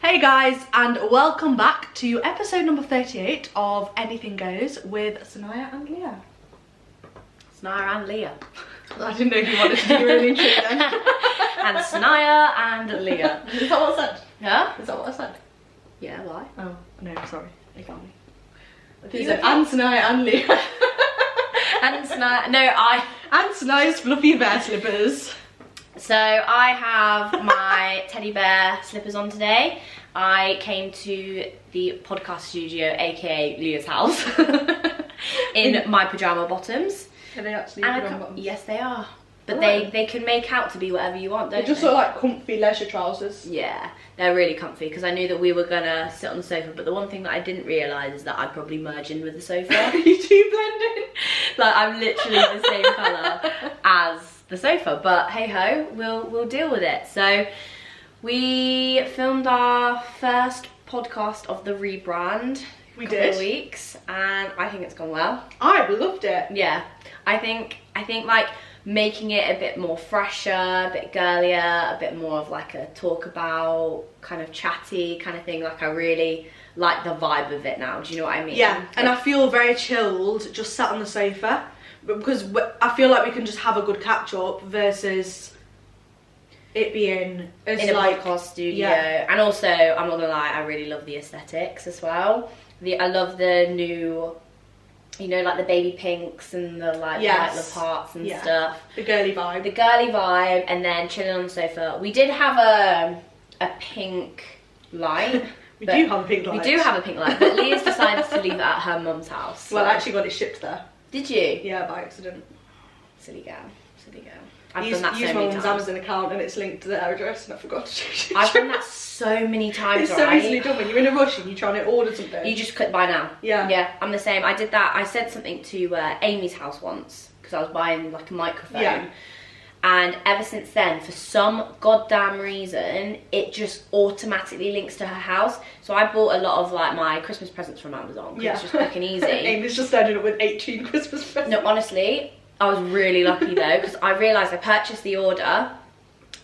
Hey guys, and welcome back to episode number 38 of Anything Goes with Sania and Leah. Sania and Leah. I didn't know if you wanted to do your own intro then. And Sania and Leah. Is that what I said? Yeah? Is that what I said? Yeah, why? Oh, no, sorry. Ignore me. You Said, and Sania and Leah. And Sania, no, And Sania's fluffy bear slippers. So I have my teddy bear slippers on today. I came to the podcast studio, aka Leah's house, in my pyjama bottoms. Are they actually pyjama bottoms? Yes, they are. But Oh. they can make out to be whatever you want, don't They just they? look like comfy leisure trousers. Yeah, they're really comfy because I knew that we were gonna sit on the sofa, but the one thing that I didn't realise is that I'd probably merge in with the sofa. You two blend in. Like I'm literally the same colour as the sofa, but hey ho, we'll deal with it. So we filmed our first podcast of the rebrand We couple did. of weeks, and I think it's gone well. I loved it. Yeah, I think like making it a bit more fresher, a bit girlier, a bit more of like a talk about kind of chatty kind of thing. Like I really like the vibe of it now. Do you know what I mean? Yeah, and I feel very chilled, just sat on the sofa, because I feel like we can just have a good catch up versus it being as in a like podcast studio. yeah. And also, I'm not gonna lie, I really love the aesthetics as well. I love the new, you know, like the baby pinks and the like Yes. white parts and Yeah. stuff. the girly vibe. The girly vibe, and then chilling on the sofa. We did have a pink light. We but do have a pink light. We do have a pink light, but Leah's decided to leave it at her mum's house. Well, so- I actually got it shipped there. Did you? Yeah, by accident. Silly girl. Silly girl. I've Use done that my so many mum's times. Amazon account and it's linked to their address, and I forgot to change it. I've done that so many times, It's so right? easily done when you're in a rush and you're trying to order something. You just click buy now. Yeah. Yeah, I'm the same. I did that. I sent something to Amy's house once because I was buying like a microphone. Yeah. And ever since then, for some goddamn reason, it just automatically links to her house. So I bought a lot of like my Christmas presents from Amazon because it's just quick and easy. Amy's just ended up with 18 Christmas presents. No, honestly, I was really lucky though because I realised I purchased the order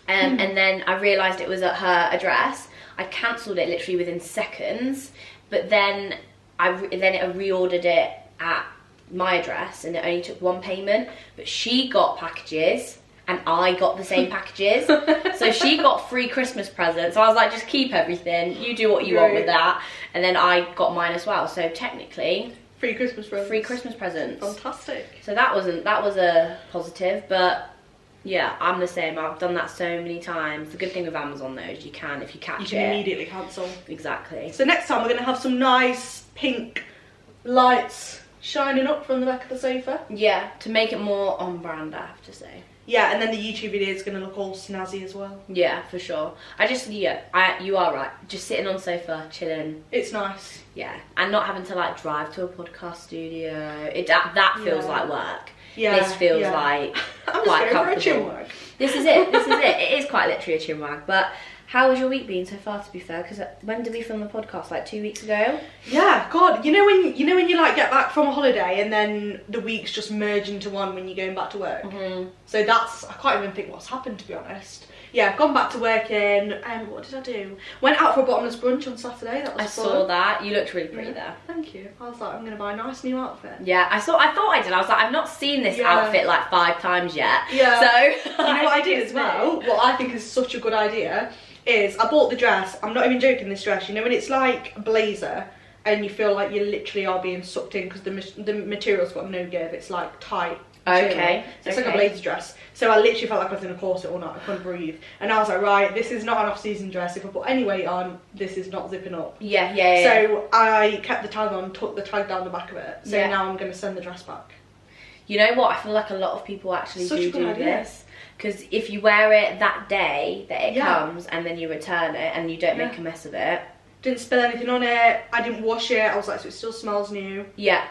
and then I realised it was at her address. I cancelled it literally within seconds, but then I reordered it at my address and it only took one payment. But she got packages and I got the same packages. So she got free Christmas presents. So I was like, just keep everything. You do what you want with that. And then I got mine as well. So technically, Free Christmas presents. free Christmas presents. Fantastic. So that was a positive, but yeah, I'm the same. I've done that so many times. The good thing with Amazon though is you can, if you catch You can it, immediately cancel. exactly. So next time we're going to have some nice pink lights shining up from the back of the sofa. Yeah, to make it more on brand, I have to say. Yeah, and then the YouTube video is going to look all snazzy as well. Yeah, for sure. You are right. Just sitting on the sofa, chilling. It's nice. Yeah, and not having to like drive to a podcast studio. That feels Yeah. like work. Yeah. This feels yeah. like I'm quite just going for a comfortable. chinwag. This is it. It is quite literally a chinwag. But how has your week been so far? To be fair, because when did we film the podcast? Like 2 weeks ago. Yeah, God, you know when you like get back from a holiday and then the weeks just merge into one when you're going back to work. Mm-hmm. So I can't even think what's happened, to be honest. Yeah, I've gone back to working. What did I do? Went out for a bottomless brunch on Saturday. That was I fun. saw that. You looked really pretty there. Thank you. I was like, I'm gonna buy a nice new outfit. Yeah, I thought I did. I was like, I've not seen this Yeah. outfit like 5 times yet. Yeah. So You know what I did as well? What I think is such a good idea is I bought the dress. I'm not even joking. This dress, you know, when it's like a blazer and you feel like you literally are being sucked in because the material's got no give. It's like tight. Okay. So it's like a blazer dress. So I literally felt like I was in a corset all night. I couldn't breathe. And I was like, right, this is not an off-season dress. If I put any weight on, this is not zipping up. Yeah. So I kept the tag on, took the tag down the back of it. So Yeah. now I'm going to send the dress back. You know what? I feel like a lot of people actually Such a do good idea. this. Because if you wear it that day that it Yeah. comes and then you return it and you don't make Yeah. a mess of it. Didn't spill anything on it. I didn't wash it. I was like, so it still smells new. Yeah.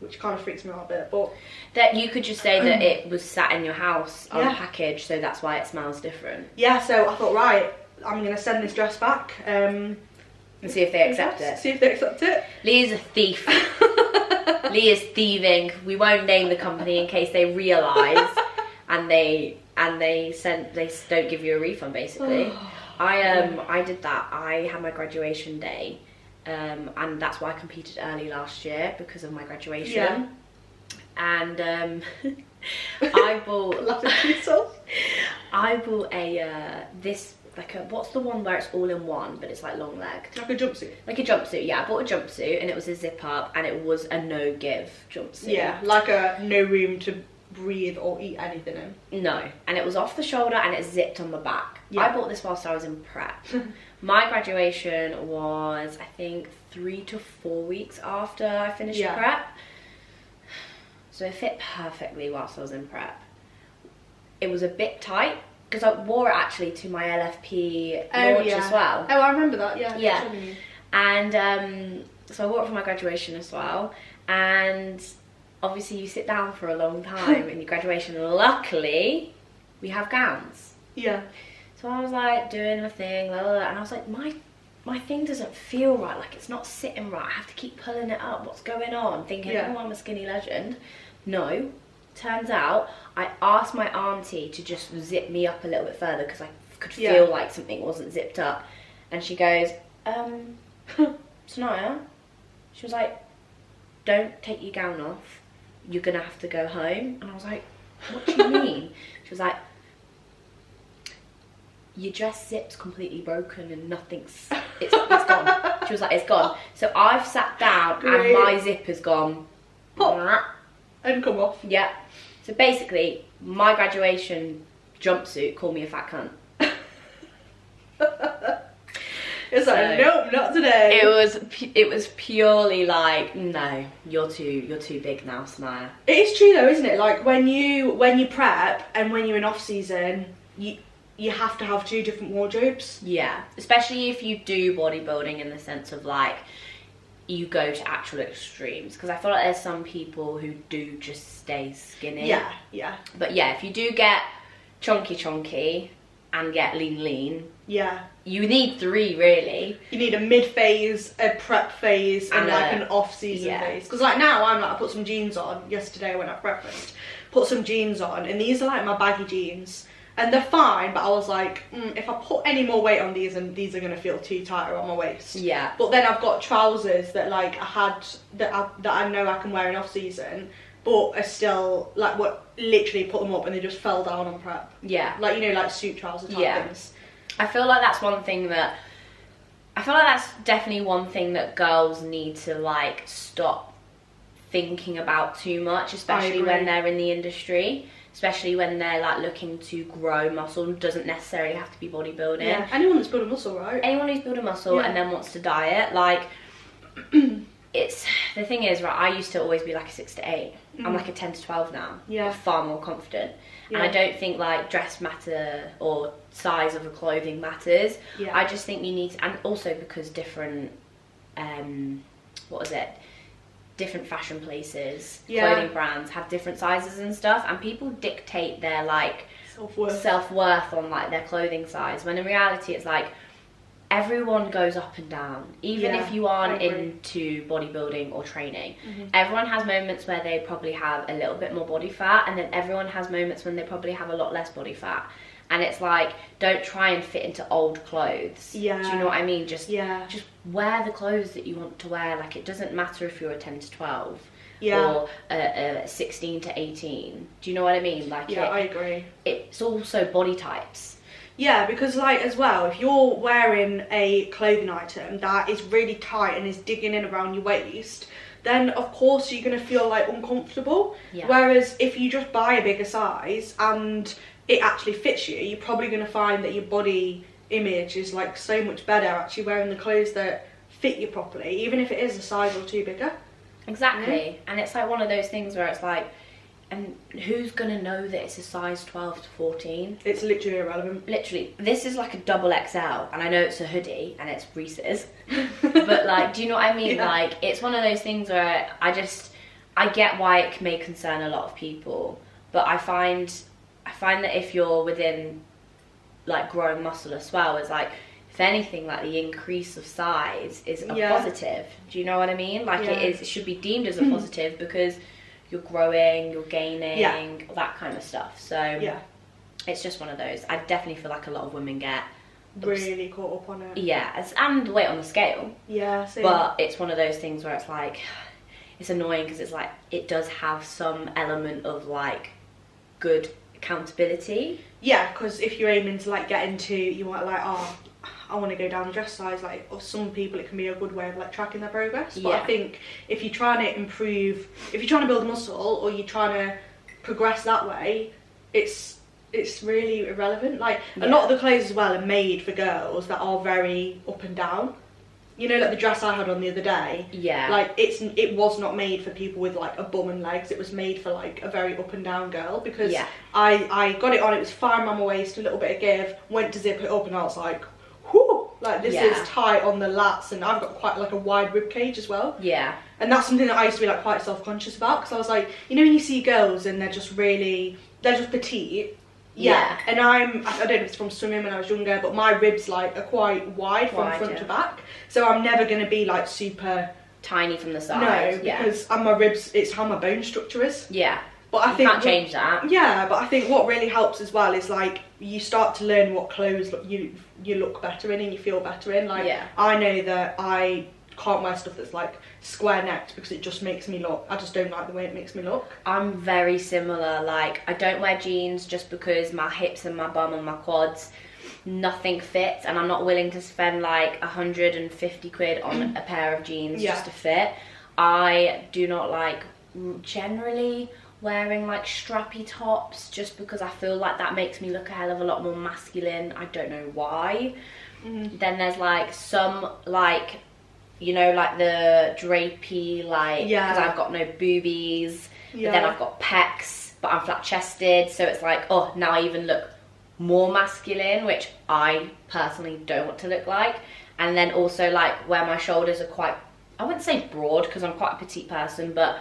Which kind of freaks me out a bit, but That you could just say that it was sat in your house Yeah. unpackaged, so that's why it smells different. yeah, so I thought, right, I'm going to send this dress back. And see if they accept it. See if they accept it. Leah's a thief. Leah's thieving. We won't name the company in case they realise and they don't give you a refund basically. I did that. I had my graduation day, and that's why I competed early last year, because of my graduation. Yeah. And I bought I bought this, like a, what's the one where it's all in one but it's like long legged? Like a jumpsuit. Like a jumpsuit, yeah. I bought a jumpsuit and it was a zip up and it was a no give jumpsuit. Yeah, like a no room to breathe or eat anything in. No, and it was off the shoulder and it zipped on the back. Yeah. I bought this whilst I was in prep. My graduation was, I think, 3 to 4 weeks after I finished prep. So it fit perfectly whilst I was in prep. It was a bit tight because I wore it actually to my LFP launch as well. Oh, I remember that, yeah. Yeah. And so I wore it for my graduation as well. And obviously you sit down for a long time in your graduation. Luckily, we have gowns. Yeah. So I was like doing my thing, and I was like, my thing doesn't feel right. Like it's not sitting right. I have to keep pulling it up. What's going on? Thinking, oh, I'm a skinny legend. No. Turns out I asked my auntie to just zip me up a little bit further because I could feel like something wasn't zipped up. And she goes, Sania, she was like, don't take your gown off. You're going to have to go home. And I was like, what do you mean? She was like, your dress zip's completely broken and nothing's, it's gone. She was like, it's gone. So I've sat down and my zip has gone. Pop. And come off. Yeah. So basically, my graduation jumpsuit called me a fat cunt. It's like, nope, not today. It was purely like, no, you're too big now, Sania. It is true though, isn't it? Like when you prep and when you're in off season, you have to have 2 different wardrobes. Yeah, especially if you do bodybuilding in the sense of like you go to actual extremes, because I feel like there's some people who do just stay skinny. Yeah. But yeah, if you do get chunky and get lean, you need 3 really. You need a mid phase, a prep phase, and like an off season phase. Because like now I put some jeans on yesterday when I had breakfast. Put some jeans on, and these are like my baggy jeans. And they're fine, but I was like, if I put any more weight on these, and these are gonna feel too tight around my waist. Yeah. But then I've got trousers that like that I know I can wear in off season, but are still like what literally put them up and they just fell down on prep. Yeah. Like like suit trouser type things. I feel like that's definitely one thing that girls need to like stop thinking about too much, especially when they're in the industry. Especially when they're like looking to grow muscle. Doesn't necessarily have to be bodybuilding. Yeah, anyone that's building muscle, right? Anyone who's building muscle and then wants to diet, like it's the thing is, right, I used to always be like a 6 to 8. I'm like a 10 to 12 now. Yeah. I'm far more confident. And I don't think like dress matter or size of the clothing matters. Yeah. I just think you need to, and also because different different fashion places, clothing brands have different sizes and stuff, and people dictate their like self-worth on like their clothing size, when in reality it's like everyone goes up and down, even if you aren't into bodybuilding or training. Everyone has moments where they probably have a little bit more body fat, and then everyone has moments when they probably have a lot less body fat. And it's like, don't try and fit into old clothes. Yeah. Do you know what I mean? Just wear the clothes that you want to wear. Like, it doesn't matter if you're a 10 to 12 or a 16 to 18. Do you know what I mean? Like, I agree. It's also body types. Yeah, because like as well, if you're wearing a clothing item that is really tight and is digging in around your waist, then of course you're going to feel like uncomfortable. Yeah. Whereas if you just buy a bigger size and it actually fits you, you're probably going to find that your body image is like so much better actually wearing the clothes that fit you properly, even if it is a size or 2 bigger. Exactly. And it's like one of those things where it's like, and who's going to know that it's a size 12 to 14? It's literally irrelevant. Literally. This is like a double XL, and I know it's a hoodie and it's Reese's. But like, do you know what I mean? Yeah. Like, it's one of those things where I get why it may concern a lot of people, but I find that if you're within like growing muscle as well, it's like, if anything, like the increase of size is a positive. Do you know what I mean? Like it should be deemed as a positive because you're growing, you're gaining, that kind of stuff. So it's just one of those. I definitely feel like a lot of women get really caught up on it. Yeah, and the weight on the scale. Yeah, same. But it's one of those things where it's like, it's annoying because it's like, it does have some element of like good accountability. Yeah, because if you're aiming to like get into, you want like, oh, I want to go down dress size, like, or some people it can be a good way of like tracking their progress. But I think if you're trying to improve, if you're trying to build muscle or you're trying to progress that way, it's really irrelevant. Like a lot of the clothes as well are made for girls that are very up and down. You know, like the dress I had on the other day. Yeah. Like it was not made for people with like a bum and legs. It was made for like a very up and down girl, because I got it on. It was fine around my waist, a little bit of give. Went to zip it up, and I was like, whoo! Like this is tight on the lats, and I've got quite like a wide rib cage as well. Yeah. And that's something that I used to be like quite self-conscious about, because I was like, you know, when you see girls and they're just petite. Yeah. And I don't know if it's from swimming when I was younger, but my ribs like are quite wide from front to back. So I'm never going to be like super tiny from the side. No, because my ribs, it's how my bone structure is. Yeah. But I think can't change that. Yeah, but I think what really helps as well is like you start to learn what clothes you look better in and you feel better in. Like I know that I can't wear stuff that's like square necked because it just makes me look, I just don't like the way it makes me look. I'm very similar. Like I don't wear jeans just because my hips and my bum and my quads, nothing fits, and I'm not willing to spend like 150 quid on a pair of jeans just to fit. I do not like generally wearing like strappy tops just because I feel like that makes me look a hell of a lot more masculine. I don't know why. Then there's like some like, you know, like the drapey, like, because I've got no boobies, but then I've got pecs, but I'm flat chested, so it's like, oh, now I even look more masculine, which I personally don't want to look like. And then also like where my shoulders are quite, I wouldn't say broad because I'm quite a petite person, but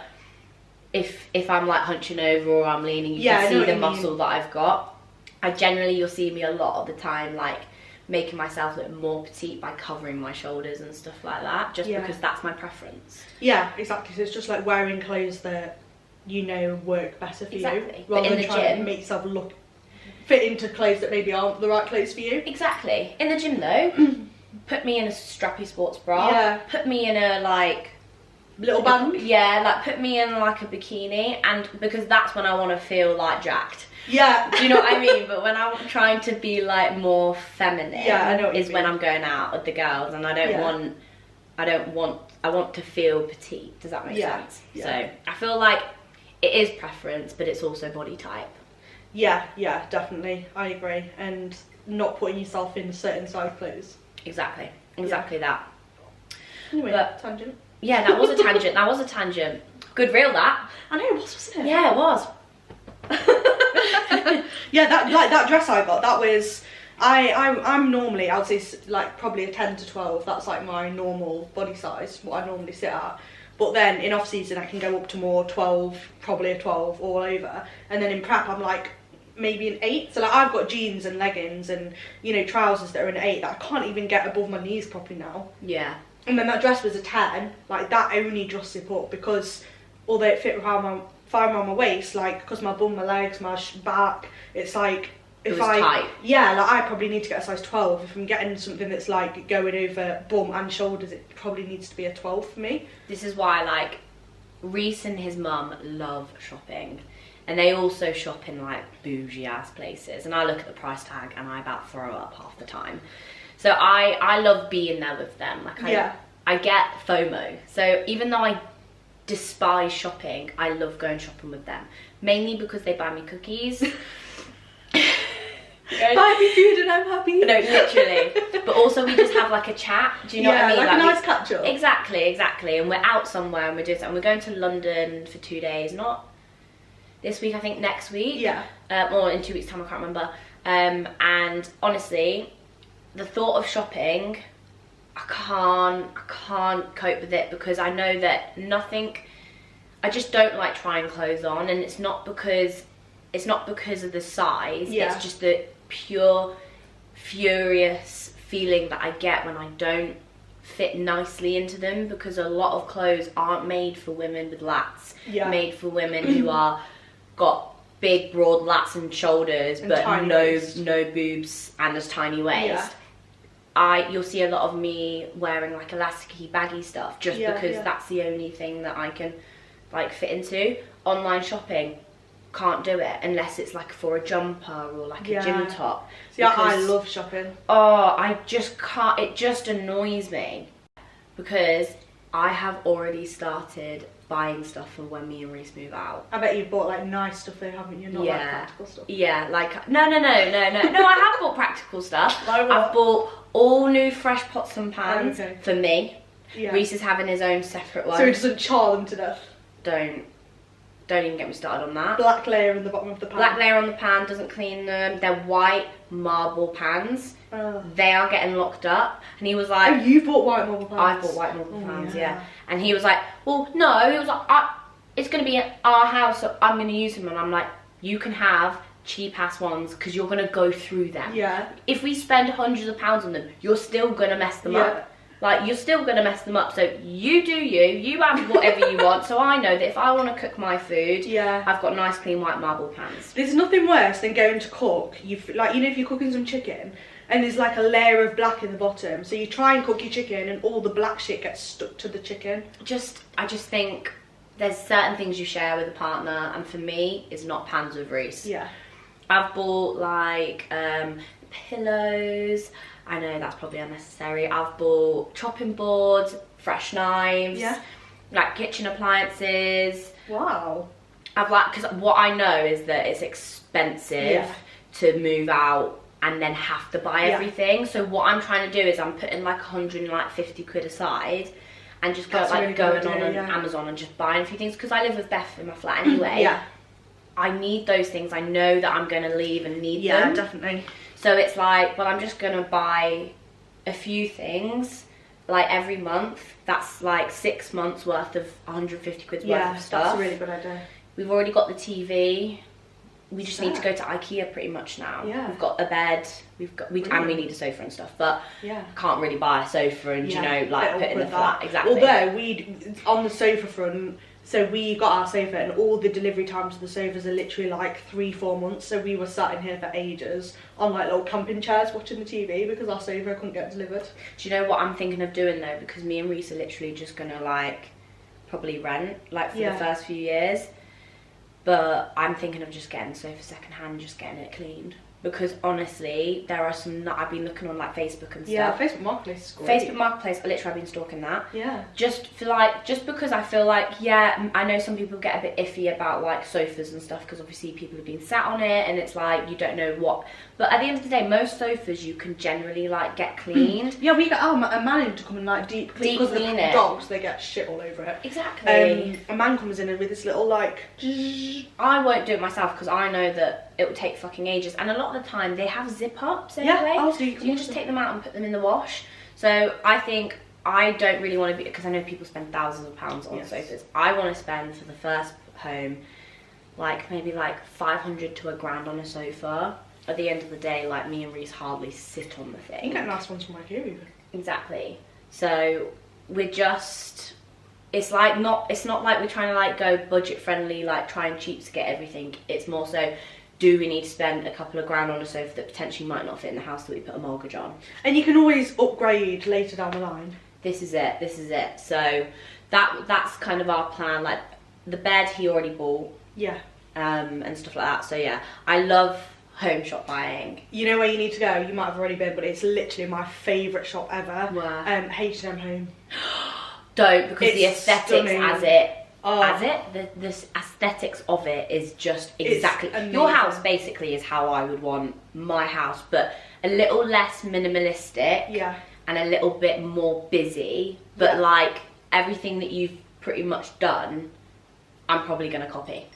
if I'm like hunching over or I'm leaning, you can see the muscle that I've got. You'll see me a lot of the time like making myself look more petite by covering my shoulders and stuff like that, just because that's my preference. Yeah, exactly. So it's just like wearing clothes that you know work better for you, rather than trying to make yourself fit into clothes that maybe aren't the right clothes for you. Exactly. In the gym though, put me in a strappy sports bra, put me in a like little band, like put me in like a bikini, and because that's when I want to feel like jacked. Yeah. Do you know what I mean? But when I'm trying to be like more feminine, I know is when I'm going out with the girls, and I want to feel petite. Does that make sense? Yeah. So I feel like it is preference, but it's also body type. Yeah, definitely. I agree. And not putting yourself in certain size clothes. Exactly that. Anyway, tangent. Yeah, that was a tangent. Good reel, that. I know, it was, wasn't it? Yeah, it was. Yeah, that dress I got, that was, I'm normally, I would say like probably a 10 to 12, that's like my normal body size, what I normally sit at. But then in off season I can go up to more 12, probably a 12 all over, and then in prep I'm like maybe an 8. So like I've got jeans and leggings and, you know, trousers that are an 8 that I can't even get above my knees properly now. Yeah. And then that dress was a 10, like that only just zip up, because although it fit fine around my waist, like because my bum, my legs, my back, it's like tight. Yeah, like I probably need to get a size 12. If I'm getting something that's like going over bum and shoulders, it probably needs to be a 12 for me. This is why like Reese and his mum love shopping, and they also shop in like bougie ass places, and I look at the price tag and I about throw up half the time. So I love being there with them. Like I get FOMO. So even though I despise shopping, I love going shopping with them, mainly because they buy me cookies. Buy me food and I'm happy. No, literally. But also we just have like a chat. Do you know what I mean? Like a nice catch up. Exactly. And we're out somewhere and we're doing something. We're going to London for 2 days. Not this week, I think next week. Yeah. Or in 2 weeks' time, I can't remember. And honestly, the thought of shopping, I can't cope with it, because I know that I just don't like trying clothes on, and it's not because of the size. It's just the pure furious feeling that I get when I don't fit nicely into them, because a lot of clothes aren't made for women with lats, made for women who are got big broad lats and shoulders, and but no boobs and this tiny waist. you'll see a lot of me wearing like elasticy baggy stuff just because that's the only thing that I can like fit into. Online shopping, can't do it unless it's like for a jumper or like a gym top. See, I love shopping. Oh, I just can't, it just annoys me because I have already started buying stuff for when me and Reese move out. I bet you've bought like nice stuff though, haven't you? Not like practical stuff. Yeah, like no, I have bought practical stuff. Like I've bought all new fresh pots and pans for me. Yeah. Reese is having his own separate one. So he doesn't char them to death. Don't even get me started on that. Black layer in the bottom of the pan. Black layer on the pan, doesn't clean them. They're white marble pans. They are getting locked up. And he was like... Oh, you bought white marble pans? I bought white marble pans, yeah. And he was like, well, no. He was like, it's going to be at our house, so I'm going to use them. And I'm like, you can have cheap-ass ones because you're going to go through them. Yeah. If we spend hundreds of pounds on them, you're still going to mess them up. Like, you're still going to mess them up. So you do you have whatever you want. So I know that if I want to cook my food, I've got nice clean white marble pans. There's nothing worse than going to cook. Like, you know, if you're cooking some chicken and there's like a layer of black in the bottom. So you try and cook your chicken and all the black shit gets stuck to the chicken. I just think there's certain things you share with a partner. And for me, it's not pans with Reese. Yeah. I've bought like pillows. I know that's probably unnecessary. I've bought chopping boards, fresh knives, like kitchen appliances. Wow. I've like, because what I know is that it's expensive to move out and then have to buy everything. So what I'm trying to do is I'm putting like 150 quid aside and just going on Amazon and just buying a few things because I live with Beth in my flat anyway. I need those things. I know that I'm going to leave and need them. Yeah, definitely. So it's like, well, I'm just going to buy a few things, like every month. That's like 6 months worth of 150 quid's worth of stuff. That's a really good idea. We've already got the TV. We just need to go to IKEA pretty much now. Yeah. We've got a bed. And we need a sofa and stuff. But can't really buy a sofa and, you know, like put it in the flat. Exactly. Although on the sofa front, so we got our sofa and all the delivery times of the sofas are literally like 3-4 months. So we were sat in here for ages on like little camping chairs watching the TV because our sofa couldn't get delivered. Do you know what I'm thinking of doing though? Because me and Reese are literally just gonna like probably rent like for the first few years. But I'm thinking of just getting the sofa secondhand, just getting it cleaned. Because honestly, there are some, I've been looking on like Facebook and stuff. Yeah, Facebook Marketplace is great. Facebook Marketplace, literally I've been stalking that. Yeah. Just because I feel like, I know some people get a bit iffy about like sofas and stuff because obviously people have been sat on it and it's like, you don't know what. But at the end of the day, most sofas you can generally like get cleaned. Yeah, we got a man to come and like deep clean because the dogs, they get shit all over it. Exactly. A man comes in with this little like... I won't do it myself because I know that it will take fucking ages, and a lot of the time they have zip ups anyway, so you can just take them out and put them in the wash. So I think I don't really want to be, because I know people spend thousands of pounds on sofas. I want to spend for the first home like maybe like 500 to £1,000 on a sofa. At the end of the day, like me and Reese hardly sit on the thing. You get nice ones from IKEA even. Exactly. So we're just, it's not like we're trying to like go budget friendly, like try and cheap to get everything. It's more so, do we need to spend a couple of grand on a sofa that potentially might not fit in the house that we put a mortgage on? And you can always upgrade later down the line. This is it. So that's kind of our plan. Like the bed he already bought. Yeah. And stuff like that. So yeah, I love home shop buying. You know where you need to go? You might have already been, but it's literally my favourite shop ever. Where? H&M Home. Don't, because the aesthetics stunning. The aesthetics of it is just exactly your house. Basically, is how I would want my house, but a little less minimalistic. Yeah. And a little bit more busy, but like everything that you've pretty much done, I'm probably gonna copy.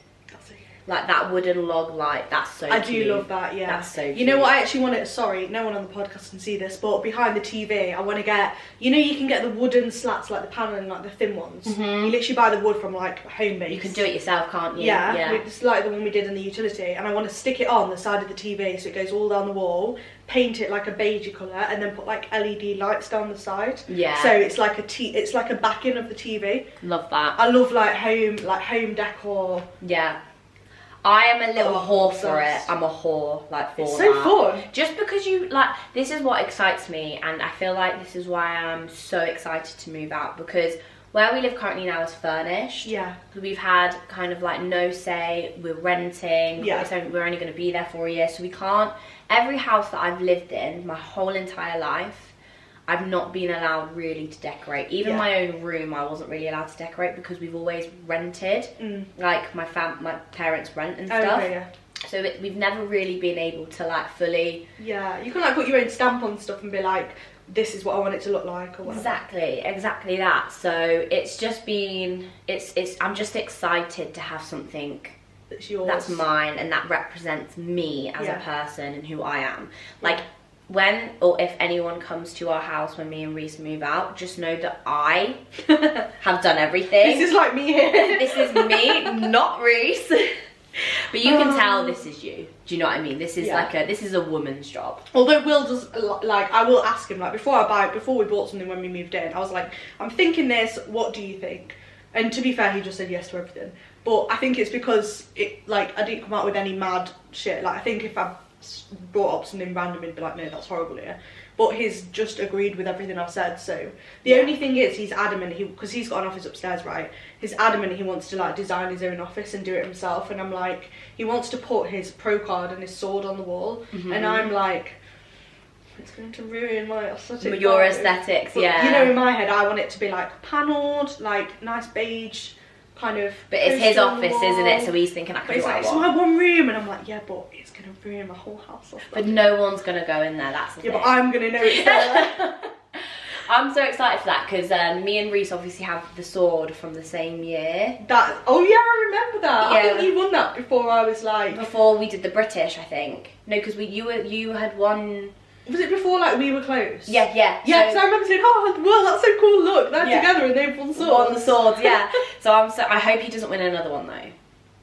Like that wooden log light, that's so cute. I do love that, yeah. That's so cute. You know what, I actually want to, sorry, no one on the podcast can see this, but behind the TV, I want to get, you know, you can get the wooden slats, like the panel and like the thin ones. You literally buy the wood from like home base. You can do it yourself, can't you? Yeah. It's like the one we did in the utility, and I want to stick it on the side of the TV so it goes all down the wall, paint it like a beigey colour, and then put like LED lights down the side. Yeah. So it's like it's like a backing of the TV. Love that. I love like home decor. Yeah. I am a little whore for it. obsessed. I'm a whore, like, for It's that. so fun. Just because you, like, this is what excites me, and I feel like this is why I'm so excited to move out, because where we live currently now is furnished. Yeah. We've had kind of like no say, we're renting, Yeah. we're only going to be there for a year, so we can't, every house that I've lived in my whole entire life, I've not been allowed really to decorate. Even my own room, I wasn't really allowed to decorate because we've always rented. Like my parents rent and stuff. Okay, yeah. So we've never really been able to like fully. Yeah, you can like put your own stamp on stuff and be like, this is what I want it to look like, or whatever. Exactly that. So it's just been, I'm just excited to have something That's yours. that's mine and that represents me as a person and who I am. Like, when or if anyone comes to our house when me and Reese move out, just know that I have done everything. This is like me here. This is me, not Reese. But you can tell this is you. Do you know what I mean? This is this is a woman's job. Although Will does, like, I will ask him, like, before we bought something when we moved in, I was like, I'm thinking this, what do you think? And to be fair, he just said yes to everything. But I think it's because I didn't come out with any mad shit. Like, I think if I brought up something random, he'd be like, no, that's horrible, yeah. But he's just agreed with everything I've said. So the only thing is, he's adamant, because he's got an office upstairs, right? He's adamant he wants to like design his own office and do it himself. And I'm like, he wants to put his pro card and his sword on the wall, and I'm like, it's going to ruin my aesthetic. Your aesthetics, but, yeah. you know, in my head, I want it to be like panelled, like nice beige kind of. But it's his office, isn't it? So he's thinking, I can do what I it's want. my one room, and I'm like, yeah, but it's gonna ruin my whole house. But no one's gonna go in there. That's the thing. But I'm gonna know it's there. I'm so excited for that because me and Reese obviously have the sword from the same year. Oh yeah, I remember that. Yeah. I think you won that before I was like. Before we did the British, I think. No, because you had won. Was it before like we were close? Yeah. Yeah, because I remember saying, oh, well, that's so cool. Look, they're together and they've won swords. Won the swords, yeah. So I hope he doesn't win another one though,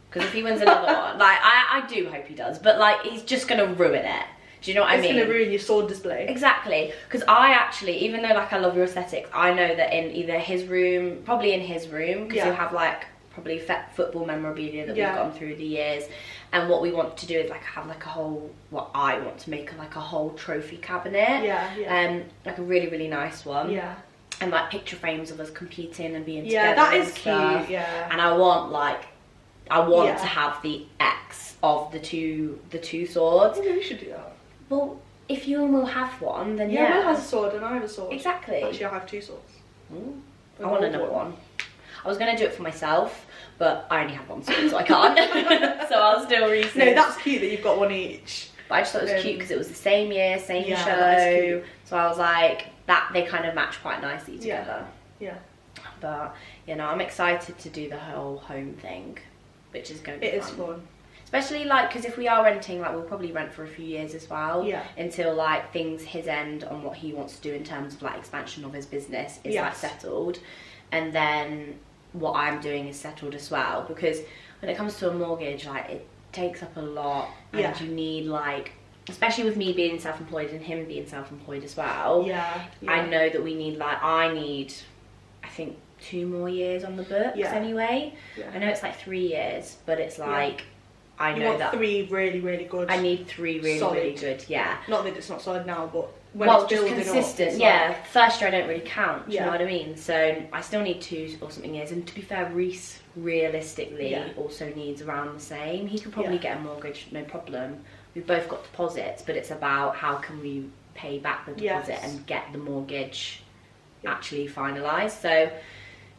because if he wins another one, like I do hope he does, but like he's just gonna ruin it. Do you know what I mean? It's gonna ruin your sword display. Exactly, because I actually, even though like I love your aesthetics, I know that in either his room, probably in his room, because he'll have like probably football memorabilia that we've gone through the years. And what we want to do is like have like a whole, what I want to make like a whole trophy cabinet. Like a really, really nice one. Yeah. And like picture frames of us competing and being together. Yeah, that is cute. Yeah. And I want to have the X of the two swords. Maybe we should do that. Well, if you and Will have one, then Will has a sword and I have a sword. Exactly. Actually, I have two swords. I want another one. I was going to do it for myself, but I only have one sword, so I can't. So I'll still resist. No, that's cute that you've got one each. But I just thought it was cute because it was the same year, same show. That is cute. So I was like, that they kind of match quite nicely together. Yeah. But, you know, I'm excited to do the whole home thing, which is going to be fun. It is fun. Especially, like, because if we are renting, like, we'll probably rent for a few years as well. Yeah. Until, like, things, his end on what he wants to do in terms of, like, expansion of his business is, like, settled. And then what I'm doing is settled as well. Because when it comes to a mortgage, like, it takes up a lot. And you need, like, especially with me being self-employed and him being self-employed as well. I know that we need, like, I think 2 more years on the books anyway. I know it's, like, 3 years, but it's, like... I know that 3 really, really good. I need 3 really, solid. really good. Yeah. Not that it's not solid now, but when well, it's just building consistent. up, yeah. Like, First year I don't really count. Do you know what I mean? So I still need 2 or something years. And to be fair, Reese realistically also needs around the same. He could probably get a mortgage, no problem. We've both got deposits, but it's about how can we pay back the deposit and get the mortgage actually finalised. So.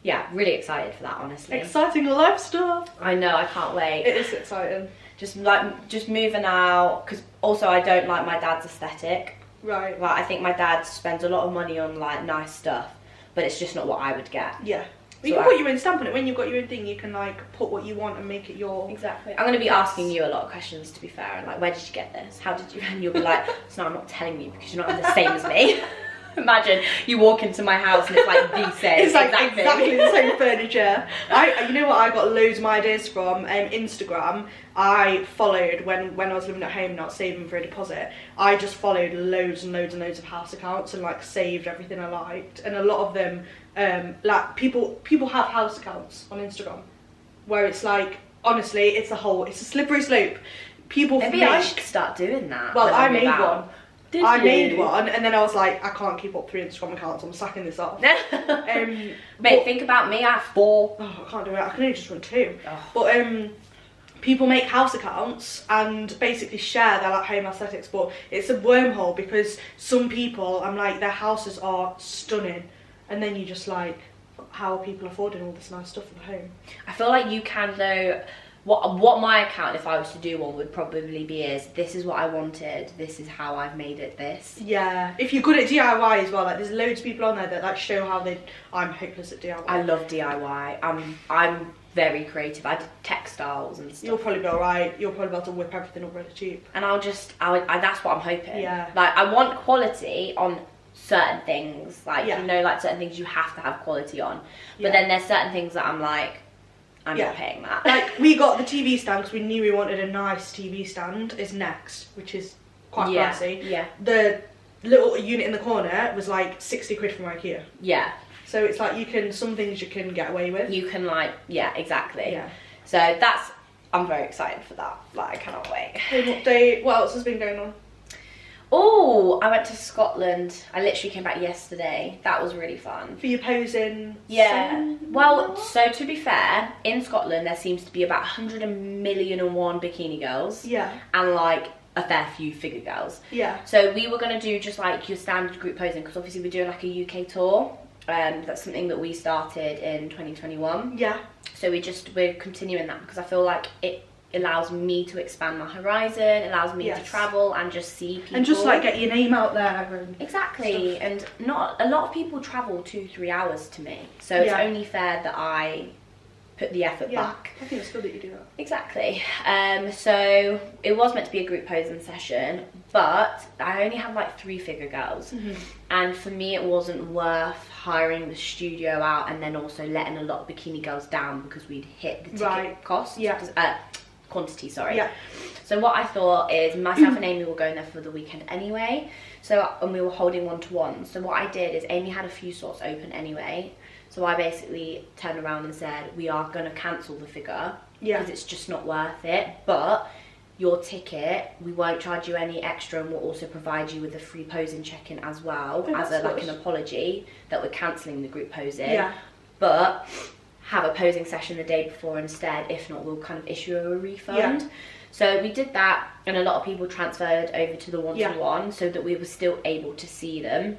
Yeah, really excited for that, honestly. Exciting life stuff. I know, I can't wait. It is exciting. Just moving out, because also I don't like my dad's aesthetic. Right. Like, I think my dad spends a lot of money on like nice stuff, but it's just not what I would get. Yeah. Well, you can put your own stamp on it. When you've got your own thing, you can like put what you want and make it your... Exactly. I'm going to be asking you a lot of questions, to be fair, and like, where did you get this? How did you... And you'll be like, so no, I'm not telling you because you're not the same as me. Imagine you walk into my house and it's like the same. It's like exactly the same furniture. You know what I got loads of my ideas from? Instagram. I followed when I was living at home, not saving for a deposit. I just followed loads and loads and loads of house accounts and like saved everything I liked. And a lot of them, like people have house accounts on Instagram, where it's like honestly, it's a slippery slope. People Maybe I should start doing that. Well, I made one. I made you? one, and then I was like, I can't keep up 3 Instagram accounts. I'm sacking this off. Mate, think about me. I have 4. Oh, I can't do it. I can only just run 2. Oh. But people make house accounts and basically share their like home aesthetics, but it's a wormhole because some people, I'm like, their houses are stunning, and then you just like, how are people affording all this nice stuff at home? I feel like you can though. What my account, if I was to do one, would probably be is, this is what I wanted, this is how I've made it this. Yeah, if you're good at DIY as well, like there's loads of people on there that like show how I'm hopeless at DIY. I love DIY. I'm very creative. I did textiles and stuff. You'll probably be alright. You'll probably be able to whip everything up really cheap. And that's what I'm hoping. Yeah. Like, I want quality on certain things. Like, Yeah. you know, like certain things you have to have quality on. But Yeah. then there's certain things that I'm like, I'm not paying that. Like, we got the TV stand because we knew we wanted a nice TV stand. Is next, which is quite pricey. Yeah. The little unit in the corner was like 60 quid from IKEA. Yeah. So it's like some things you can get away with. You can like, yeah, exactly. Yeah. So I'm very excited for that. Like, I cannot wait. Home update. What else has been going on? Oh, I went to Scotland. I literally came back yesterday. That was really fun. For your posing? Yeah. Well, so to be fair, in Scotland there seems to be about 100,000,001 bikini girls. Yeah. And like a fair few figure girls. Yeah. So we were going to do just like your standard group posing, because obviously we're doing like a UK tour. That's something that we started in 2021. Yeah. So we're continuing that because I feel like it allows me to expand my horizon, allows me to travel and just see people. And just like get your name out there. And exactly. stuff. And not a lot of people travel 2-3 hours to me. So it's only fair that I put the effort back. I think it's good that you do that. Exactly. So it was meant to be a group posing session, but I only had like 3 figure girls. Mm-hmm. And for me it wasn't worth hiring the studio out and then also letting a lot of bikini girls down because we'd hit the ticket cost. Quantity, sorry. Yeah. So what I thought is myself and Amy were going there for the weekend anyway. And we were holding 1-to-1. So what I did is Amy had a few slots open anyway. So I basically turned around and said, we are going to cancel the figure because it's just not worth it. But your ticket, we won't charge you any extra, and we'll also provide you with a free posing check-in as well as an apology that we're cancelling the group posing. Yeah. But have a posing session the day before instead. If not, we'll kind of issue a refund. Yeah. So we did that, and a lot of people transferred over to the 1-to-1 so that we were still able to see them.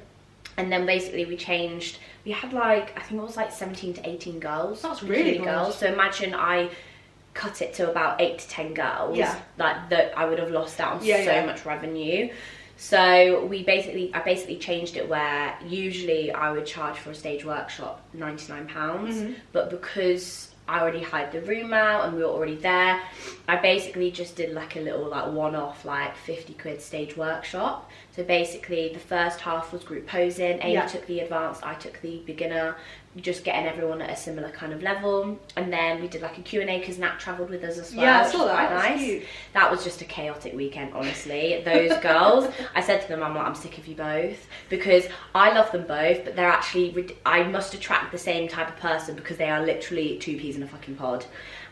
And then basically we changed. We had like, I think it was like 17 to 18 girls. That's really good. Girls. So imagine I cut it to about 8 to 10 girls. Yeah. Like that, I would have lost out on so much revenue. So I basically changed it where usually I would charge for a stage workshop £99, but because I already hired the room out and we were already there, I basically just did like a little like one-off like 50 quid stage workshop. So basically the first half was group posing, Amy took the advanced, I took the beginner, just getting everyone at a similar kind of level. And then we did like a Q&A because Nat travelled with us as well. Yeah, I saw that. Quite nice. Cute. That was just a chaotic weekend, honestly. Those girls, I said to them, I'm like, I'm sick of you both, because I love them both, but they're actually, I must attract the same type of person because they are literally 2 peas in a fucking pod.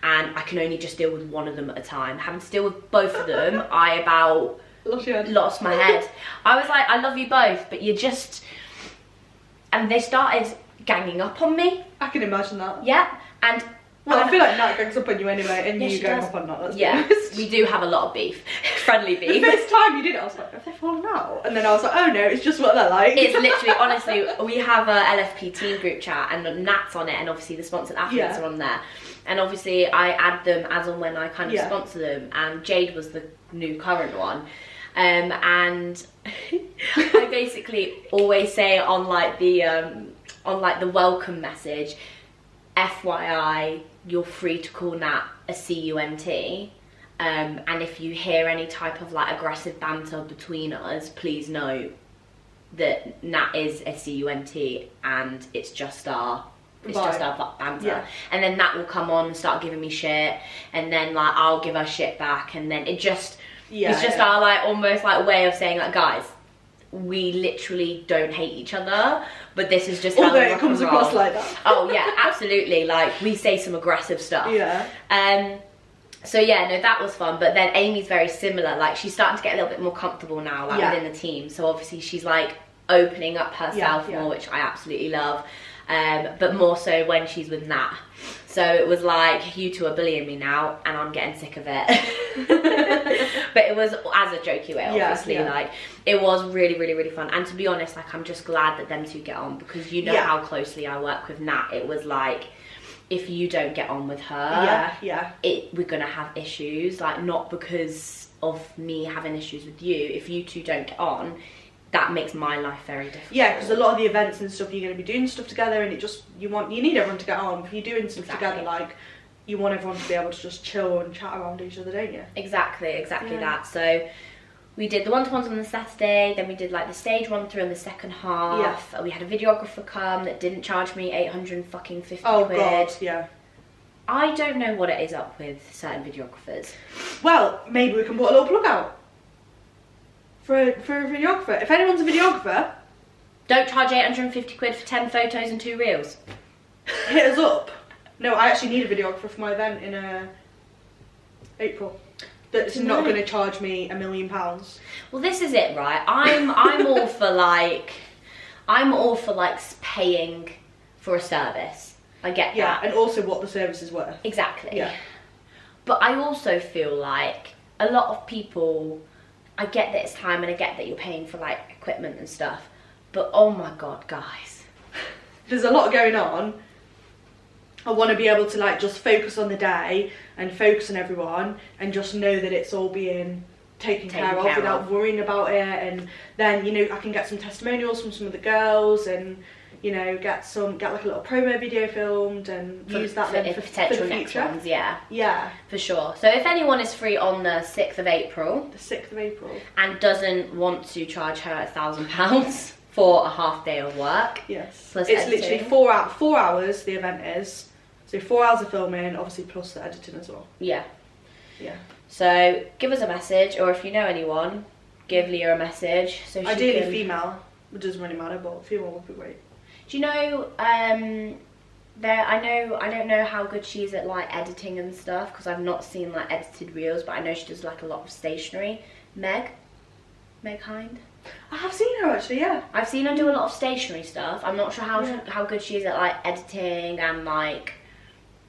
And I can only just deal with one of them at a time. Having to deal with both of them, I about lost my head. I was like, I love you both, but you're just... And they started ganging up on me. I can imagine that. Yeah, and... Well, I feel like Nat gangs up on you anyway, and you gang up on Nat, let's be honest. We do have a lot of beef. Friendly beef. The first time you did it, I was like, have they fallen out? And then I was like, oh no, it's just what they're like. It's literally, honestly, we have a LFP team group chat, and Nat's on it, and obviously the sponsored athletes are on there. And obviously I add them as and when I kind of sponsor them, and Jade was the new current one. And I basically always say on like the welcome message, FYI, you're free to call Nat a CUNT. And if you hear any type of like aggressive banter between us, please know that Nat is a CUNT and it's just our banter. Yeah. And then Nat will come on and start giving me shit, and then like I'll give her shit back, and then it's just our like almost like way of saying like, guys, we literally don't hate each other, but this is just how although it comes across like that. Oh yeah, absolutely. Like we say some aggressive stuff. Yeah. So yeah, no, that was fun. But then Amy's very similar. Like, she's starting to get a little bit more comfortable now, like within the team. So obviously she's like opening up herself more, which I absolutely love. But more so when she's with Nat. So it was like, you two are bullying me now, and I'm getting sick of it. But it was as a jokey way, obviously. Like, it was really, really, really fun. And to be honest, like, I'm just glad that them two get on, because you know how closely I work with Nat. It was like, if you don't get on with her, we're gonna have issues. Like, not because of me having issues with you. If you two don't get on, that makes my life very difficult. Yeah, because a lot of the events and stuff, you're going to be doing stuff together, and it just, you need everyone to get on. If you're doing stuff together, like, you want everyone to be able to just chill and chat around each other, don't you? Exactly that. So we did the one-to-ones on the Saturday, then we did like the stage run-through in the second half. We had a videographer come that didn't charge me 850 quid. Oh god, yeah. I don't know what it is up with certain videographers. Well, maybe we can put a little plug out for a videographer. If anyone's a videographer, don't charge 850 quid for 10 photos and 2 reels. Hit us up. No, I actually need a videographer for my event in April. That's not going to charge me £1 million. Well, this is it, right? I'm all for like, paying for a service. I get that. Yeah, and also what the service is worth. Exactly. Yeah. But I also feel like a lot of people, I get that it's time and I get that you're paying for like equipment and stuff, but oh my god, guys. There's a lot going on. I want to be able to like just focus on the day and focus on everyone and just know that it's all being taken care of without worrying about it. And then, you know, I can get some testimonials from some of the girls, and you know, get like a little promo video filmed and use that then for potential the next future. ones. Yeah, for sure. So if anyone is free on the 6th of April, and doesn't want to charge her £1,000 for a half day of work, yes, plus it's editing. literally 4 hours. The event is. So 4 hours of filming, obviously plus the editing as well. Yeah. So give us a message, or if you know anyone, give Leah a message. So ideally female, it doesn't really matter, but female would be great. Do you know? I don't know how good she is at like editing and stuff, because I've not seen like edited reels, but I know she does like a lot of stationery. Meg Hind. I have seen her actually, yeah. I've seen her do a lot of stationery stuff. I'm not sure how good she is at like editing and like,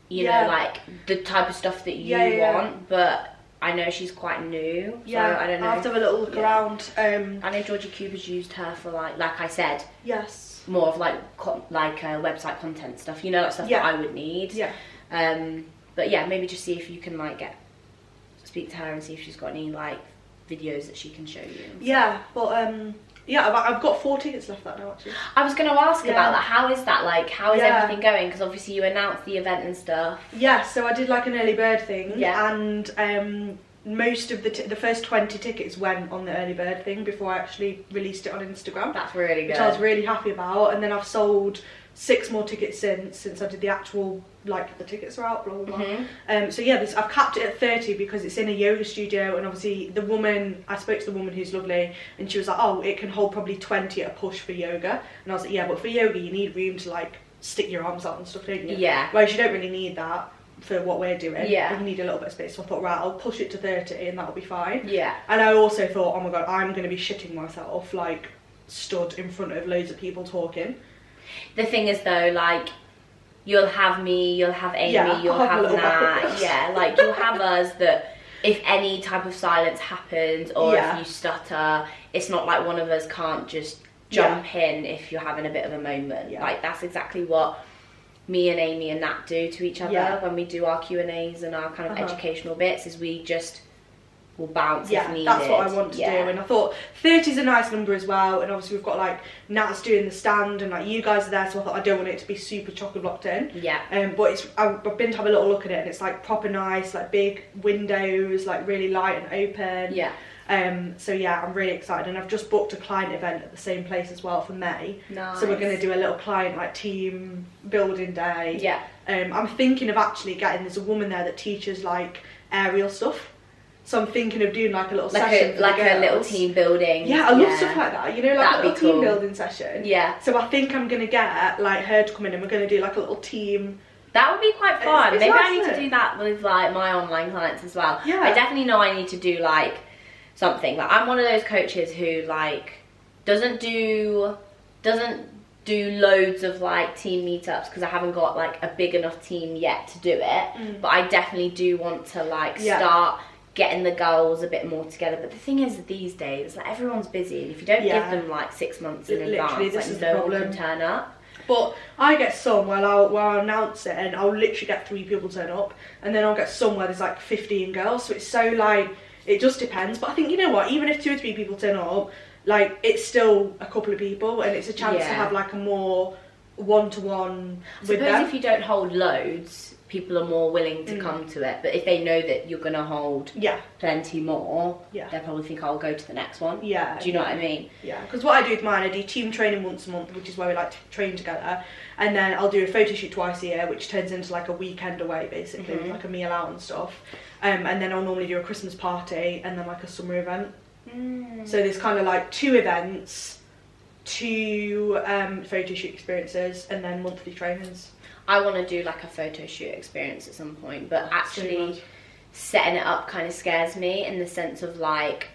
you know, like the type of stuff that you want, but I know she's quite new, so I don't know. I'll have to have a little look around. I know Georgie Cuba's used her for like I said, more of like website content stuff, you know, like stuff that I would need. But yeah, maybe just see if you can like speak to her and see if she's got any like videos that she can show you. I've got 4 tickets left that now actually. I was going to ask about that. How is that like? How is everything going? Because obviously you announced the event and stuff. Yeah, so I did like an early bird thing, and most of the first 20 tickets went on the early bird thing before I actually released it on Instagram. That's really good. Which I was really happy about, and then I've sold 6 more tickets since I did the actual, like, the tickets are out, blah blah blah. So yeah, I've capped it at 30 because it's in a yoga studio, and obviously I spoke to the woman who's lovely, and she was like, oh, it can hold probably 20 at a push for yoga, and I was like, yeah, but for yoga you need room to like stick your arms out and stuff, don't you? Yeah. Whereas you don't really need that for what we're doing. Yeah. You need a little bit of space. So I thought, right, I'll push it to 30 and that'll be fine. Yeah. And I also thought, oh my god, I'm going to be shitting myself, like, stood in front of loads of people talking. The thing is though, like, you'll have me, you'll have Amy, you'll have Nat. Yeah, like, you'll have us that if any type of silence happens or if you stutter, it's not like one of us can't just jump in if you're having a bit of a moment. Like, that's exactly what me and Amy and Nat do to each other when we do our Q&As and our kind of educational bits, is we just will bounce if needed. That's what I want to do, and I thought 30 is a nice number as well, and obviously we've got like Nat's doing the stand and like you guys are there, so I thought I don't want it to be super chock-a-blocked in. But I've been to have a little look at it, and it's like proper nice, like big windows, like really light and open. So yeah, I'm really excited, and I've just booked a client event at the same place as well for May. So we're going to do a little client like team building day. I'm thinking of actually there's a woman there that teaches like aerial stuff, so I'm thinking of doing like a little session for like the girls. a little team building. I love stuff like that, you know, like that'd a little team building session. So I think I'm going to get like her to come in, and we're going to do like a little team That would be quite fun. It's Maybe nice, I need isn't to it? do that with like my online clients as well. Yeah. I definitely know I need to do like something. Like I'm one of those coaches who like doesn't do loads of like team meetups because I haven't got like a big enough team yet to do it. But I definitely do want to like start getting the girls a bit more together. But the thing is, these days, like everyone's busy, and if you don't give them like 6 months in advance, like no one can turn up. But I get some where I'll announce it and I'll literally get 3 people turn up, and then I'll get some where there's like 15 girls, so it's so like, it just depends. But I think, you know what, even if 2 or 3 people turn up, like it's still a couple of people, and it's a chance to have like a more one-to-one with them. I suppose if you don't hold loads, people are more willing to come to it, but if they know that you're going to hold plenty more, they'll probably think I'll go to the next one. Do you know what I mean? Yeah, because what I do with mine, I do team training once a month, which is where we like to train together, and then I'll do a photo shoot twice a year, which turns into like a weekend away basically, with like a meal out and stuff, and then I'll normally do a Christmas party and then like a summer event. So there's kind of like 2 events, 2 photo shoot experiences, and then monthly trainings. I want to do like a photo shoot experience at some point, but actually setting it up kind of scares me in the sense of like,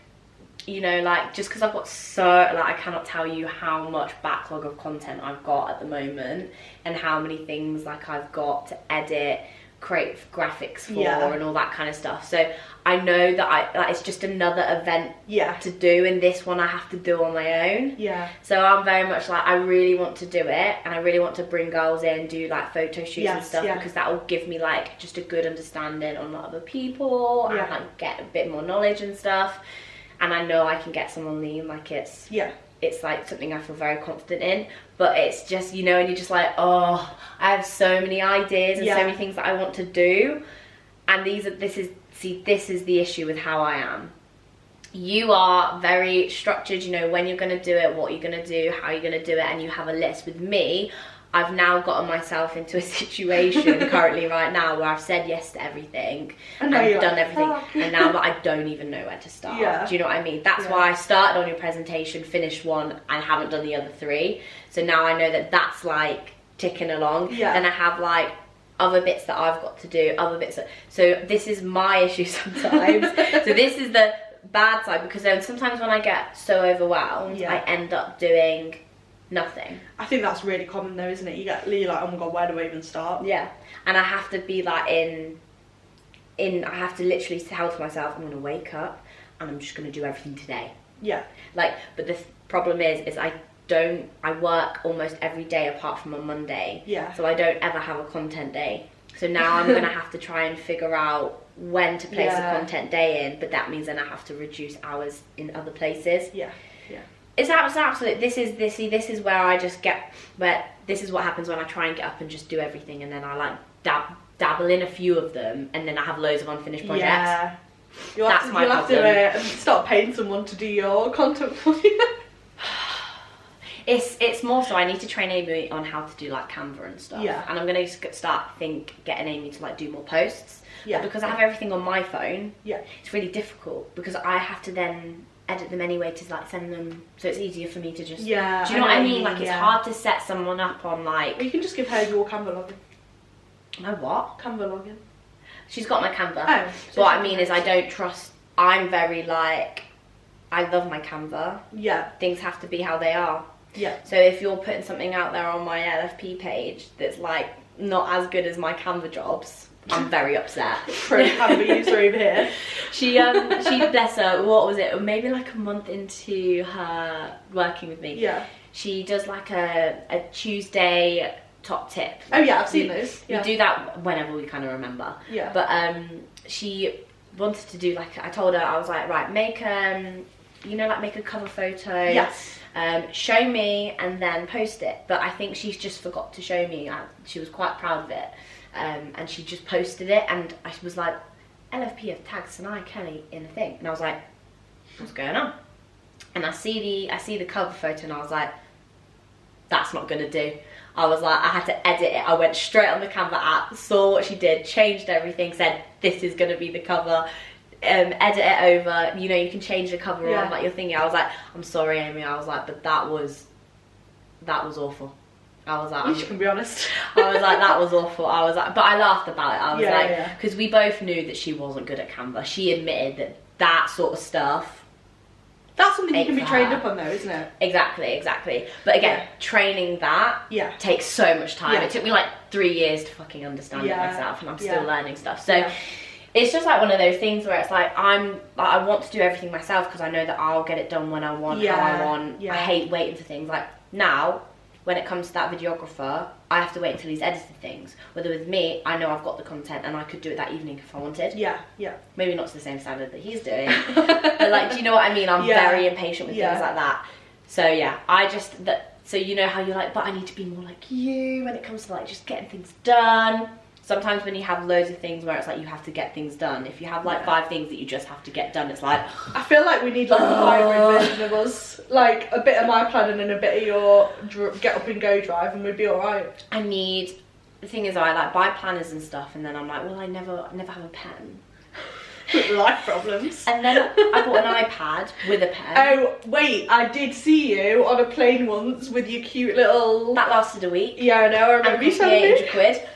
you know, like just because I've got I cannot tell you how much backlog of content I've got at the moment, and how many things like I've got to edit, create graphics for, and all that kind of stuff. So I know that it's just another event to do, and this one I have to do on my own. So I'm very much like, I really want to do it, and I really want to bring girls in, do like photo shoots and stuff, because that will give me like just a good understanding on other people, and like get a bit more knowledge and stuff. And I know I can get someone lean, like it's like something I feel very confident in. But it's just, you know, and you're just like, oh, I have so many ideas and so many things that I want to do, and this is the issue with how I am. You are very structured, you know when you're going to do it, what you're going to do, how you're going to do it, and you have a list. With me, I've now gotten myself into a situation currently right now where I've said yes to everything and done everything, and now I don't even know where to start. Do you know what I mean? That's why I started on your presentation, finished one, and haven't done the other 3. So now I know that that's like ticking along. Then I have like other bits that I've got to do, other bits so this is my issue sometimes. So this is the bad side, because then sometimes when I get so overwhelmed, I end up doing nothing. I think that's really common though, isn't it? You're like, oh my god, where do I even start? And I have to be like I have to literally tell to myself, I'm going to wake up and I'm just going to do everything today. Like, but the problem is I work almost every day apart from on Monday. So I don't ever have a content day. So now I'm going to have to try and figure out when to place a content day in, but that means then I have to reduce hours in other places. It's absolute. This is where I just get. But this is what happens when I try and get up and just do everything, and then I like dabble in a few of them, and then I have loads of unfinished projects. You'll have to start paying someone to do your content for you. It's more so I need to train Amy on how to do like Canva and stuff. And I'm gonna start getting Amy to like do more posts. But because I have everything on my phone, it's really difficult because I have to then edit them anyway to like send them, so it's easier for me to just do you know what I mean? Like it's hard to set someone up on like. You can just give her your Canva login. My what? Canva login. She's got my Canva. So what I mean is I don't trust. I'm very like, I love my Canva. Things have to be how they are. So if you're putting something out there on my LFP page that's like not as good as my Canva jobs, I'm very upset. Pro Canva user over here. She bless her, what was it, maybe like a month into her working with me, she does like a Tuesday top tip. Oh yeah, I've seen those. We do that whenever we kind of remember. But she wanted to do like, I told her, I was like, right, make you know, like make a cover photo. Show me and then post it. But I think she's just forgot to show me. She was quite proud of it, and she just posted it, and I was like, LFP have tagged Sania Kelly in the thing, and I was like, what's going on? And I see the cover photo, and I was like, that's not gonna do. I was like, I had to edit it. I went straight on the Canva app, saw what she did, changed everything, said this is gonna be the cover. Edit it over, you know, you can change the cover on like your thingy. I was like, I'm sorry Amy, I was like, but that was awful. I was like, At least you can be honest. I was like, that was awful. I was like, but I laughed about it. I was Yeah, like, yeah. because we both knew that she wasn't good at Canva. She admitted that that sort of stuff. That's something you Ain't can be for trained her. up on though, isn't it? Exactly. But again, Yeah. training that Yeah. takes so much time. Yeah. It took me like 3 years to fucking understand it Yeah. myself, and I'm Yeah. still learning stuff. So Yeah. it's just like one of those things where it's like I want to do everything myself because I know that I'll get it done when I want, how I want. Yeah. I hate waiting for things. Like now, when it comes to that videographer, I have to wait until he's edited things. Whether with me, I know I've got the content and I could do it that evening if I wanted. Yeah. Maybe not to the same standard that he's doing, but like, do you know what I mean? I'm very impatient with things like that. So yeah, so you know how you're like, but I need to be more like you when it comes to like just getting things done. Sometimes when you have loads of things where it's like you have to get things done, if you have like 5 things that you just have to get done, it's like, I feel like we need like a hybrid version of us, like a bit of my planning and a bit of your get up and go drive, and we'd be alright. the thing is, I like buy planners and stuff, and then I'm like, well, I never have a pen. Life problems. And then I bought an iPad with a pen. Oh wait, I did see you on a plane once with your cute little. That lasted a week. Yeah, I know. I remember you And telling me. 800 quid.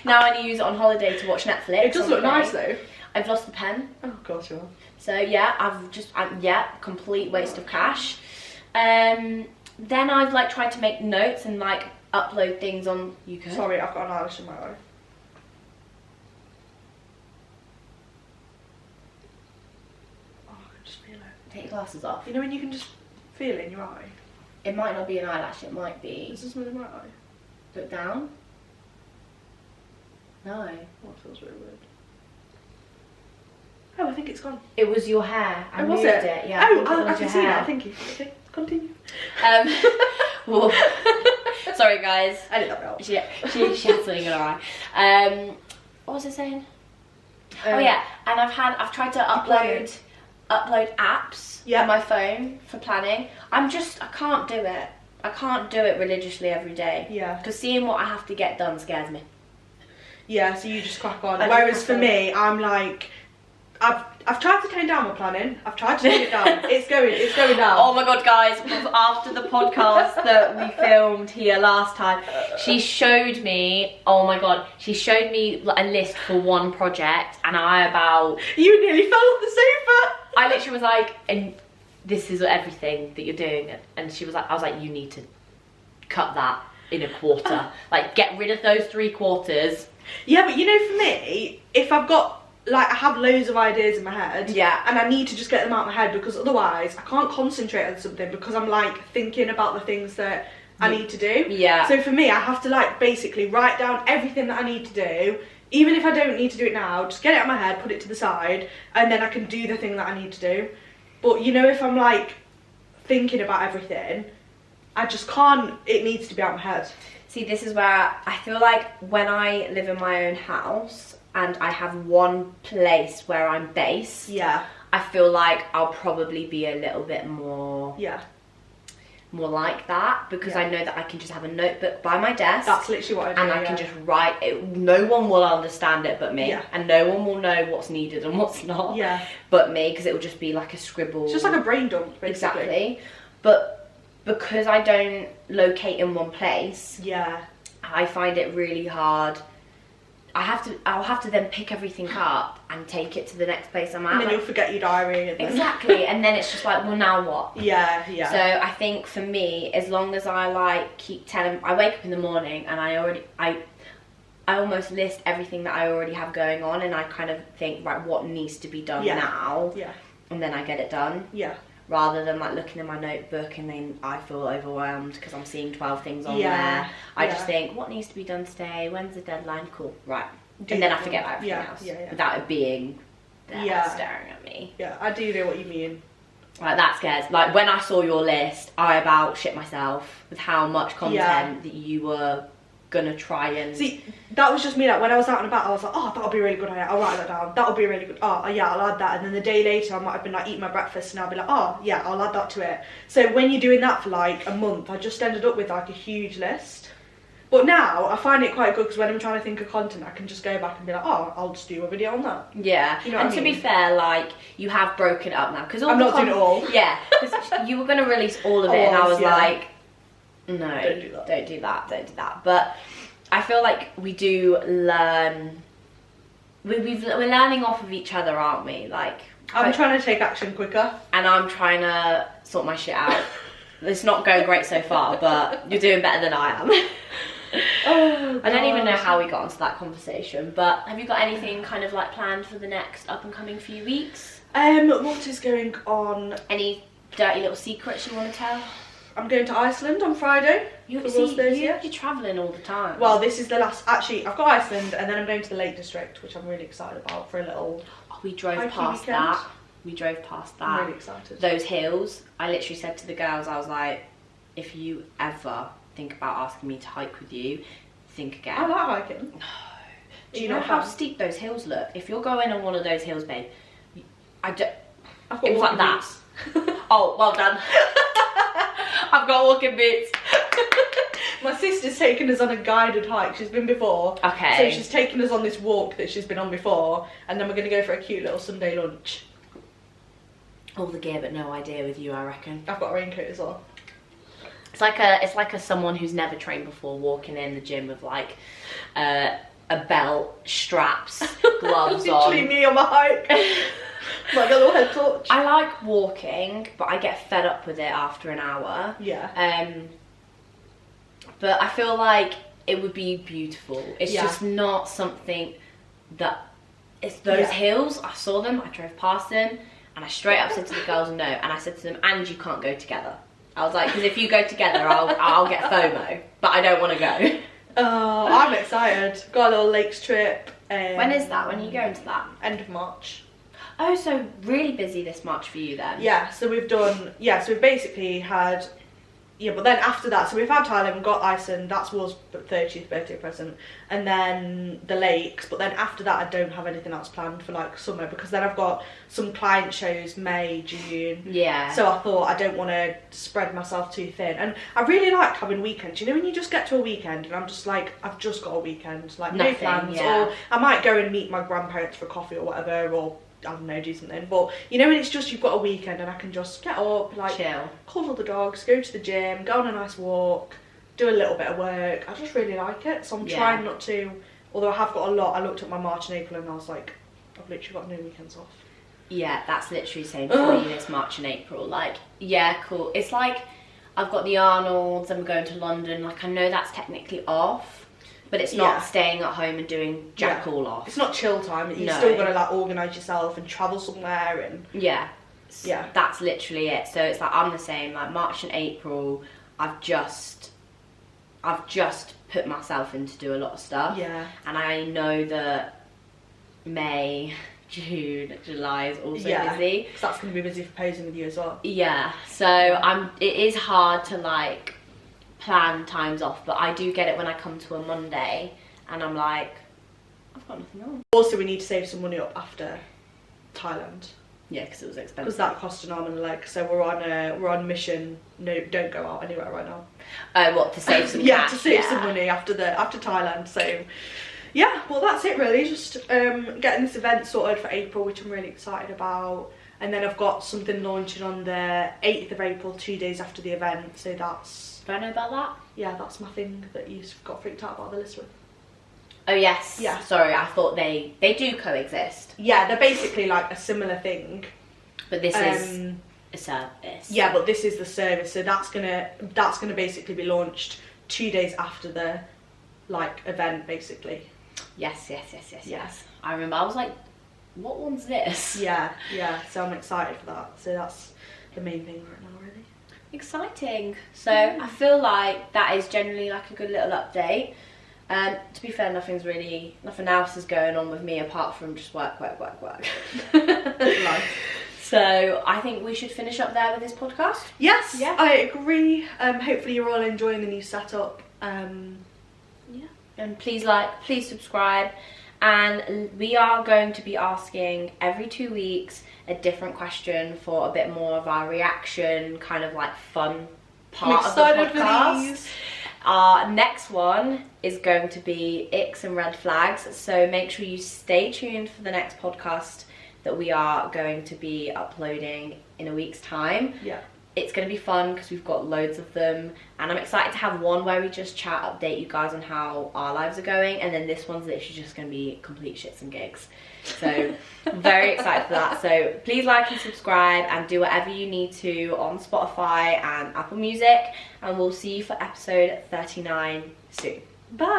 Now I need to use it on holiday to watch Netflix. It does on look the plane. nice though. I've lost the pen. Oh god, you are. So yeah, complete waste of cash. Then I've like tried to make notes and like upload things on. You could. Sorry, I've got an eyelash in my eye. Oh, I can just feel it. Take your glasses off. You know when you can just feel it in your eye? It might not be an eyelash. It might be. Is this in my eye? Look down. No. Oh, it feels really weird. Oh, I think it's gone. It was your hair. I was moved it? it. Yeah. Oh, it I was can your see hair. that. Thank you. Okay, continue. Well, sorry guys. I did that well. She had something in her eye. What was I saying? Oh yeah, and I've tried to upload apps on my phone for planning. I can't do it. I can't do it religiously every day. Yeah. Because seeing what I have to get done scares me. Yeah, so you just crack on. I Whereas just for crack me, I'm like, I've tried to tone down my planning. I've tried to tone it down. It's going down. Oh my god, guys! After the podcast that we filmed here last time, she showed me. Oh my god, she showed me a list for one project, and You nearly fell off the sofa. I literally was like, and this is everything that you're doing, and she was like, I was like, you need to cut that in a quarter, like get rid of those 3/4. Yeah, but you know, for me, if I've got like I have loads of ideas in my head, and I need to just get them out of my head because otherwise I can't concentrate on something because I'm like thinking about the things that I need to do. Yeah. So for me, I have to like basically write down everything that I need to do. Even if I don't need to do it now, just get it out of my head, put it to the side, and then I can do the thing that I need to do. But you know, if I'm like thinking about everything, I just can't, it needs to be out of my head. See, this is where I feel like when I live in my own house and I have one place where I'm based, I feel like I'll probably be a little bit more like that, because I know that I can just have a notebook by my desk. That's literally what I do. And I can just write it. No one will understand it but me. And no one will know what's needed and what's not but me, because it will just be like a scribble. It's just like a brain dump, basically. Exactly. But because I don't locate in one place, I find it really hard. I'll have to then pick everything up and take it to the next place I'm at. And then you'll forget your diary. And Exactly. And then it's just like, well, now what? Yeah. So I think for me, as long as I like keep telling, I wake up in the morning and I almost list everything that I already have going on, and I kind of think, right, what needs to be done now? And then I get it done. Rather than like looking in my notebook and then I feel overwhelmed because I'm seeing 12 things on there. I just think, what needs to be done today? When's the deadline? Cool, right. And then I forget about everything else without it being there staring at me. Yeah, I do know what you mean. Like, that scares. Like, when I saw your list, I about shit myself with how much content that you were gonna try and... See, that was just me, like, when I was out and about, I was like, oh, that'll be a really good idea, I'll write that down, that'll be a really good, oh, yeah, I'll add that, and then the day later, I might have been, like, eating my breakfast, and I'll be like, oh, yeah, I'll add that to it. So when you're doing that for, like, a month, I just ended up with, like, a huge list. But now, I find it quite good, because when I'm trying to think of content, I can just go back and be like, oh, I'll just do a video on that. Yeah, you know and what I to mean? be fair, like, you have broken it up now, because I'm not doing it all. Yeah, because you were going to release all of it, and I was like, No, Don't do that. Don't do that. But I feel like we do learn. We're learning off of each other, aren't we? Like, I'm trying to take action quicker. And I'm trying to sort my shit out. It's not going great so far, but you're doing better than I am. Oh, I don't even know how we got onto that conversation, but have you got anything kind of like planned for the next up and coming few weeks? What is going on? Any dirty little secrets you want to tell? I'm going to Iceland on Friday. You're travelling all the time. Well, this is the last. Actually, I've got Iceland, and then I'm going to the Lake District, which I'm really excited about for a little. Oh, we drove hiking past weekend. that. We drove past that. I'm really excited. Those hills. I literally said to the girls, I was like, if you ever think about asking me to hike with you, think again. I like hiking. No. Do you know how steep those hills look? If you're going on one of those hills, babe, I've got it was like that. Oh, well done. I've got walking boots. My sister's taken us on a guided hike. She's been before. Okay. So she's taken us on this walk that she's been on before, and then we're going to go for a cute little Sunday lunch. All the gear, but no idea with you, I reckon. I've got a raincoat as well. It's like a someone who's never trained before walking in the gym with like a belt, straps, gloves Literally on. me on my hike. Like a little head torch. I like walking, but I get fed up with it after an hour. Yeah. But I feel like it would be beautiful. It's Yeah. just not something that. It's those hills. I saw them. I drove past them, and I straight up said to the girls no. And I said to them, and you can't go together. I was like, because if you go together, I'll get FOMO, but I don't want to go. Oh, I'm excited. Got a little lakes trip. When is that? When are you going to that? End of March. Oh, so really busy this March for you then? Yeah, so we've done, so we've basically had, but then after that, so we've had Thailand, we've got Iceland, that's Will's 30th birthday present, and then the lakes, but then after that I don't have anything else planned for like summer, because then I've got some client shows May, June. Yeah. So I thought I don't want to spread myself too thin, and I really like having weekends. You know when you just get to a weekend and I'm just like, I've just got a weekend, like Nothing, no plans, yeah. or I might go and meet my grandparents for coffee or whatever, or I don't know, do something. But you know when it's just you've got a weekend and I can just get up, like chill, cuddle the dogs, go to the gym, go on a nice walk, do a little bit of work. I just really like it, so I'm trying not to, although I have got a lot. I looked at my March and April and I was like, I've literally got no weekends off. Yeah, that's literally the same for you this March and April. Like, yeah, cool. It's like I've got the Arnolds, I'm going to London, like I know that's technically off, but it's not staying at home and doing jack all off. It's not chill time. You've No. still got to like organise yourself and travel somewhere and Yeah. That's literally it. So it's like I'm the same. Like March and April, I've just put myself in to do a lot of stuff. Yeah. And I know that May, June, July is also busy. Because that's going to be busy for posing with you as well. Yeah. So it is hard to like plan times off, but I do get it when I come to a Monday and I'm like, I've got nothing on. Also, we need to save some money up after Thailand. Yeah, because it was expensive. Because that cost an arm and a leg. So we're on mission. No, don't go out anywhere right now. What, to save some Yeah, cash? to save some money after Thailand. So yeah, well that's it really. Just getting this event sorted for April, which I'm really excited about. And then I've got something launching on the 8th of April, 2 days after the event. So that's... Do I know about that? Yeah, that's my thing that you've got freaked out about the list with. Oh yes. Yeah. Sorry, I thought they do coexist. Yeah, they're basically like a similar thing. But this is a service. Yeah, but this is the service, so that's gonna basically be launched 2 days after the like event, basically. Yes. I remember. I was like, what one's this? Yeah. So I'm excited for that. So that's the main thing right now, really. Exciting. So I feel like that is generally like a good little update. To be fair, nothing else is going on with me apart from just work. Life. So I think we should finish up there with this podcast. Yes, Yeah. I agree. Hopefully you're all enjoying the new setup. And please subscribe. And we are going to be asking every 2 weeks a different question for a bit more of our reaction, kind of like fun part of the podcast. Our next one is going to be icks and red flags, so make sure you stay tuned for the next podcast that we are going to be uploading in a week's time. Yeah. It's going to be fun because we've got loads of them, and I'm excited to have one where we just chat, update you guys on how our lives are going, and then this one's literally just going to be complete shits and gigs. So I'm very excited for that. So please like and subscribe and do whatever you need to on Spotify and Apple Music, and we'll see you for episode 39 soon. Bye.